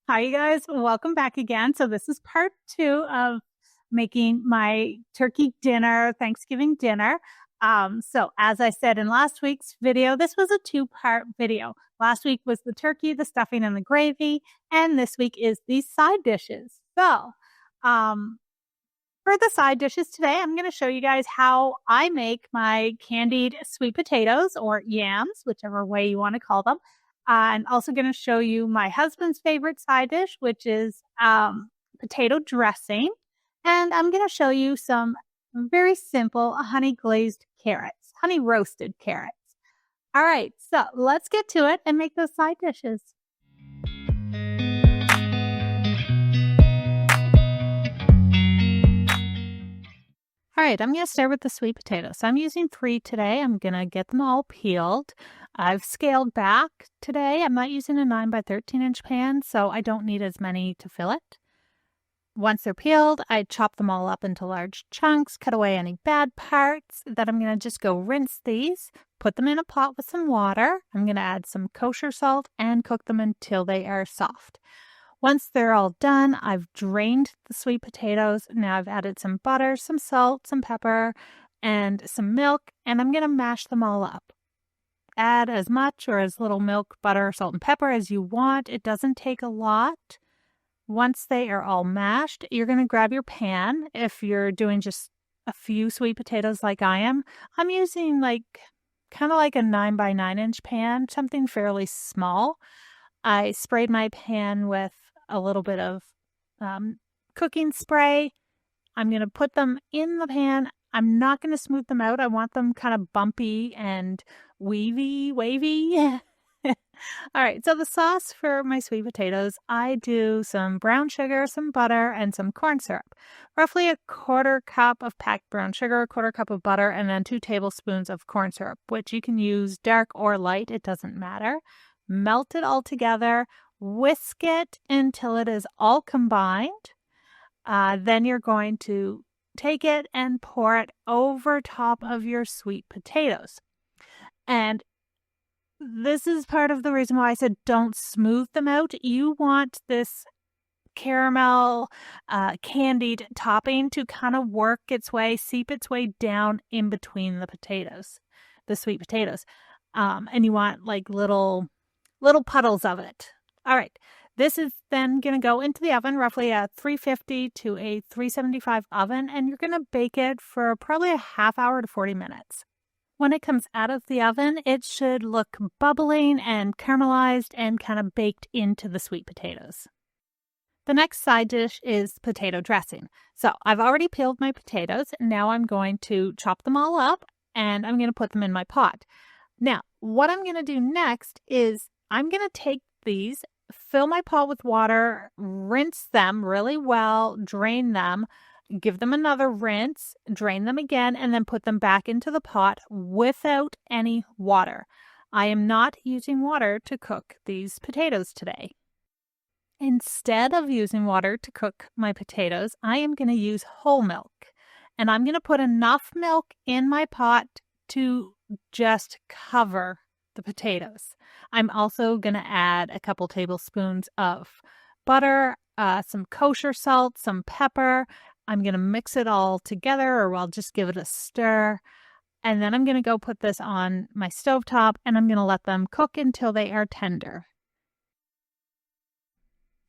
Hi, you guys. Welcome back again. So this is part 2 of making my turkey dinner, Thanksgiving dinner. So as I said in last week's video, this was a 2-part video. Last week was the turkey, the stuffing, and the gravy, and this week is the side dishes. So, for the side dishes today, I'm going to show you guys how I make my candied sweet potatoes or yams, whichever way you want to call them. I'm also going to show you my husband's favorite side dish, which is potato dressing. And I'm going to show you some very simple honey glazed carrots, honey roasted carrots. All right, so let's get to it and make those side dishes. All right, I'm going to start with the sweet potatoes. So I'm using 3 today. I'm going to get them all peeled. I've scaled back today. I'm not using a 9 by 13 inch pan, so I don't need as many to fill it. Once they're peeled, I chop them all up into large chunks, cut away any bad parts. Then I'm going to just go rinse these, put them in a pot with some water. I'm going to add some kosher salt and cook them until they are soft. Once they're all done, I've drained the sweet potatoes. Now I've added some butter, some salt, some pepper, and some milk, and I'm going to mash them all up. Add as much or as little milk, butter, salt, and pepper as you want. It doesn't take a lot. Once they are all mashed, you're going to grab your pan. If you're doing just a few sweet potatoes like I am, I'm using kind of like a 9 by 9 inch pan, something fairly small. I sprayed my pan with a little bit of cooking spray. I'm going to put them in the pan. I'm not going to smooth them out. I want them kind of bumpy and wavy. All right, so the sauce for my sweet potatoes, I do some brown sugar, some butter, and some corn syrup. Roughly a 1/4 cup of packed brown sugar, a 1/4 cup of butter, and then 2 tablespoons of corn syrup, which you can use dark or light. It doesn't matter. Melt it all together, whisk it until it is all combined. Then you're going to take it and pour it over top of your sweet potatoes. And this is part of the reason why I said don't smooth them out. You want this caramel candied topping to kind of work its way, seep its way down in between the potatoes, the sweet potatoes. And you want like little puddles of it. All right. This is then going to go into the oven, roughly a 350 to a 375 oven, and you're going to bake it for probably a half hour to 40 minutes. When it comes out of the oven, it should look bubbling and caramelized and kind of baked into the sweet potatoes. The next side dish is potato dressing. So I've already peeled my potatoes. Now I'm going to chop them all up and I'm going to put them in my pot. Now, what I'm going to do next is I'm going to take these, fill my pot with water, rinse them really well, drain them, give them another rinse, drain them again, and then put them back into the pot without any water. I am not using water to cook these potatoes today. Instead of using water to cook my potatoes, I am going to use whole milk. And I'm going to put enough milk in my pot to just cover the potatoes. I'm also going to add a couple tablespoons of butter, some kosher salt, some pepper. I'm going to mix it all together, or I'll just give it a stir. And then I'm going to go put this on my stovetop and I'm going to let them cook until they are tender.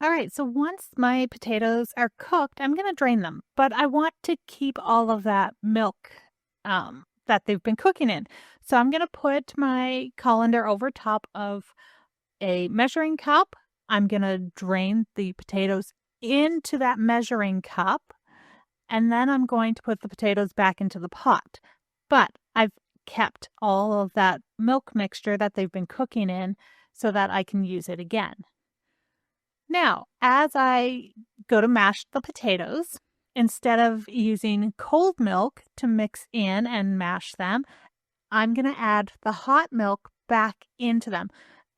All right, so once my potatoes are cooked, I'm going to drain them, but I want to keep all of that milk that they've been cooking in. So I'm going to put my colander over top of a measuring cup. I'm going to drain the potatoes into that measuring cup, and then I'm going to put the potatoes back into the pot. But I've kept all of that milk mixture that they've been cooking in so that I can use it again. Now, as I go to mash the potatoes, instead of using cold milk to mix in and mash them, I'm going to add the hot milk back into them.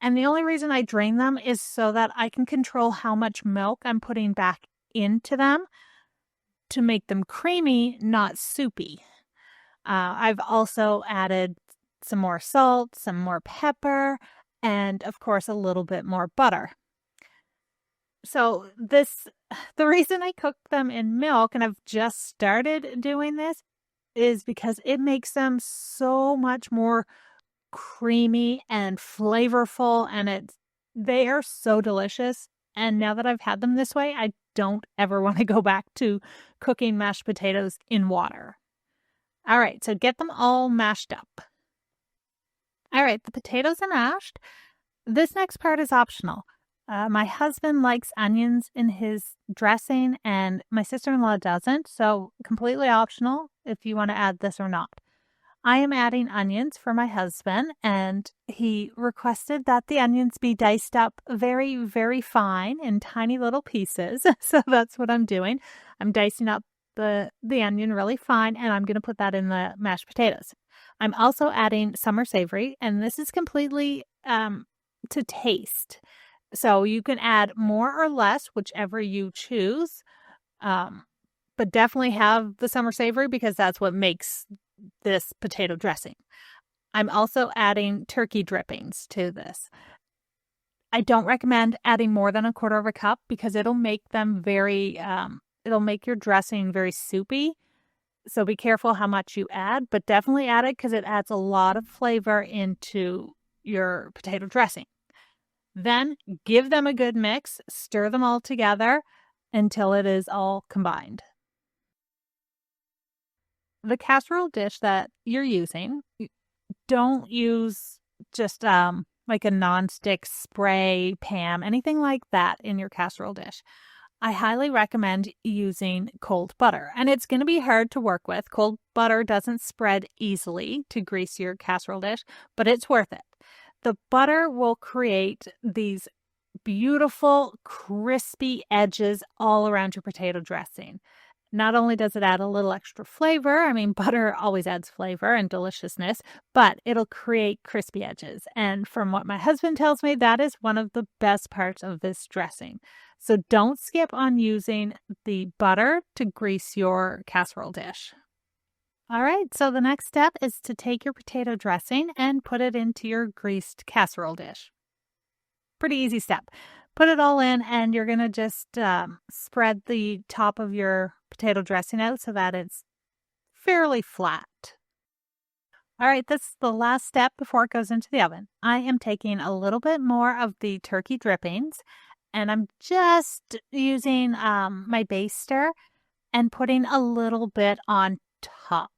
And the only reason I drain them is so that I can control how much milk I'm putting back into them to make them creamy, not soupy. I've also added some more salt, some more pepper, and of course a little bit more butter. So the reason I cook them in milk, and I've just started doing this, is because it makes them so much more creamy and flavorful, and they are so delicious. And now that I've had them this way, I don't ever want to go back to cooking mashed potatoes in water. All right, so get them all mashed up. All right, the potatoes are mashed. This next part is optional. My husband likes onions in his dressing, and my sister-in-law doesn't, so completely optional if you want to add this or not. I am adding onions for my husband, and he requested that the onions be diced up very, very fine in tiny little pieces. So that's what I'm doing. I'm dicing up the onion really fine, and I'm going to put that in the mashed potatoes. I'm also adding summer savory, and this is completely to taste. So you can add more or less, whichever you choose. But definitely have the summer savory because that's what makes this potato dressing. I'm also adding turkey drippings to this. I don't recommend adding more than 1/4 cup because it'll make them it'll make your dressing very soupy. So be careful how much you add, but definitely add it because it adds a lot of flavor into your potato dressing. Then give them a good mix, stir them all together until it is all combined. The casserole dish that you're using, don't use just like a nonstick spray pan, anything like that in your casserole dish. I highly recommend using cold butter, and it's going to be hard to work with. Cold butter doesn't spread easily to grease your casserole dish, but it's worth it. The butter will create these beautiful, crispy edges all around your potato dressing. Not only does it add a little extra flavor, I mean, butter always adds flavor and deliciousness, but it'll create crispy edges. And from what my husband tells me, that is one of the best parts of this dressing. So don't skip on using the butter to grease your casserole dish. All right, so the next step is to take your potato dressing and put it into your greased casserole dish. Pretty easy step. Put it all in, and you're going to just spread the top of your potato dressing out so that it's fairly flat. All right, this is the last step before it goes into the oven. I am taking a little bit more of the turkey drippings, and I'm just using my baster and putting a little bit on top.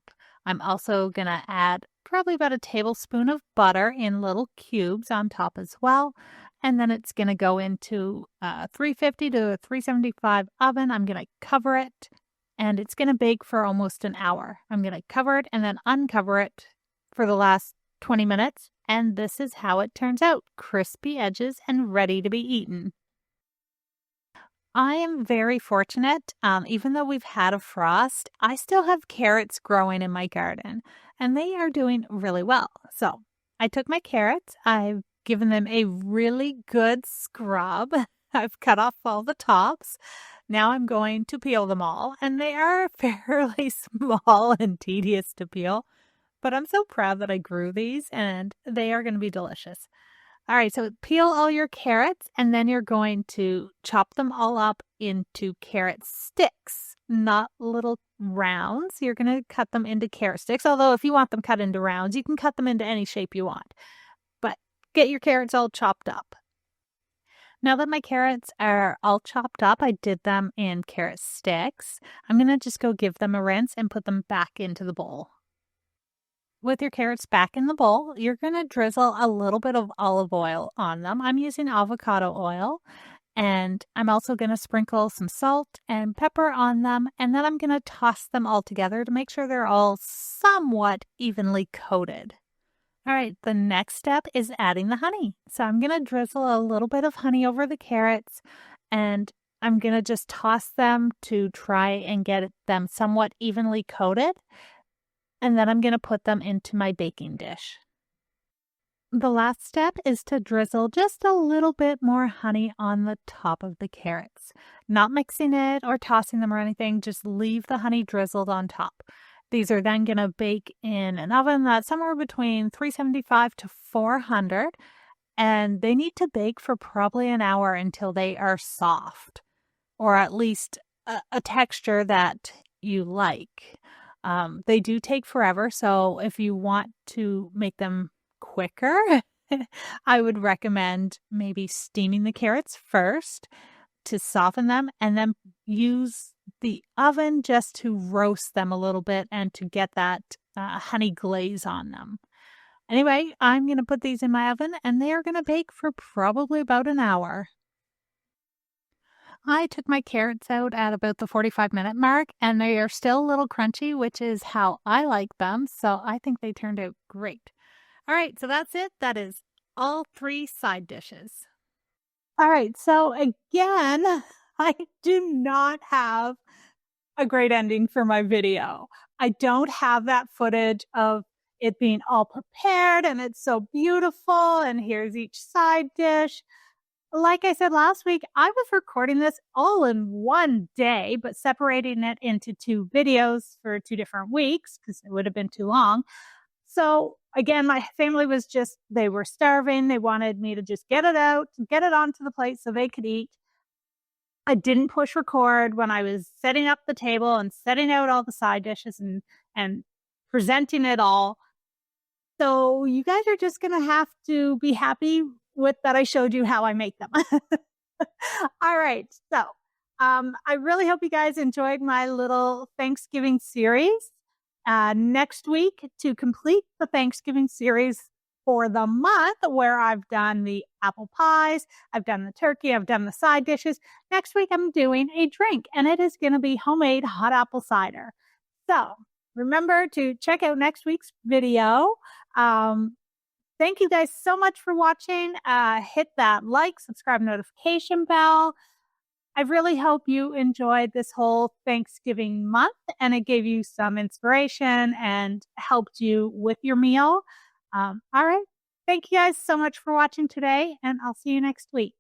I'm also going to add probably about a tablespoon of butter in little cubes on top as well. And then it's going to go into 350 to 375 oven. I'm going to cover it, and it's going to bake for almost an hour. I'm going to cover it and then uncover it for the last 20 minutes. And this is how it turns out. Crispy edges and ready to be eaten. I am very fortunate. Even though we've had a frost, I still have carrots growing in my garden, and they are doing really well. So I took my carrots. I've given them a really good scrub. I've cut off all the tops. Now I'm going to peel them all, and they are fairly small and tedious to peel, but I'm so proud that I grew these, and they are going to be delicious. All right, so peel all your carrots, and then you're going to chop them all up into carrot sticks, not little rounds. You're going to cut them into carrot sticks, although if you want them cut into rounds, you can cut them into any shape you want. But get your carrots all chopped up. Now that my carrots are all chopped up, I did them in carrot sticks. I'm going to just go give them a rinse and put them back into the bowl. With your carrots back in the bowl, you're going to drizzle a little bit of olive oil on them. I'm using avocado oil, and I'm also going to sprinkle some salt and pepper on them, and then I'm going to toss them all together to make sure they're all somewhat evenly coated. All right, the next step is adding the honey. So I'm going to drizzle a little bit of honey over the carrots, and I'm going to just toss them to try and get them somewhat evenly coated. And then I'm going to put them into my baking dish. The last step is to drizzle just a little bit more honey on the top of the carrots. Not mixing it or tossing them or anything, just leave the honey drizzled on top. These are then going to bake in an oven that's somewhere between 375 to 400. and they need to bake for probably an hour until they are soft, or at least a texture that you like. They do take forever, so if you want to make them quicker, I would recommend maybe steaming the carrots first to soften them, and then use the oven just to roast them a little bit and to get that honey glaze on them. Anyway, I'm going to put these in my oven and they are going to bake for probably about an hour. I took my carrots out at about the 45-minute mark and they are still a little crunchy, which is how I like them. So I think they turned out great. All right, so that's it. That is all 3 side dishes. All right, so again, I do not have a great ending for my video. I don't have that footage of it being all prepared and it's so beautiful and here's each side dish. Like I said last week, I was recording this all in one day, but separating it into 2 videos for 2 different weeks because it would have been too long. So again, my family was they were starving. They wanted me to just get it out, get it onto the plate so they could eat. I didn't push record when I was setting up the table and setting out all the side dishes and presenting it all. So you guys are just going to have to be happy with that I showed you how I make them. All right. So I really hope you guys enjoyed my little Thanksgiving series. Next week, to complete the Thanksgiving series for the month, where I've done the apple pies, I've done the turkey, I've done the side dishes. Next week, I'm doing a drink, and it is going to be homemade hot apple cider. So remember to check out next week's video. Thank you guys so much for watching. Hit that like, subscribe, notification bell. I really hope you enjoyed this whole Thanksgiving month and it gave you some inspiration and helped you with your meal. All right. Thank you guys so much for watching today, and I'll see you next week.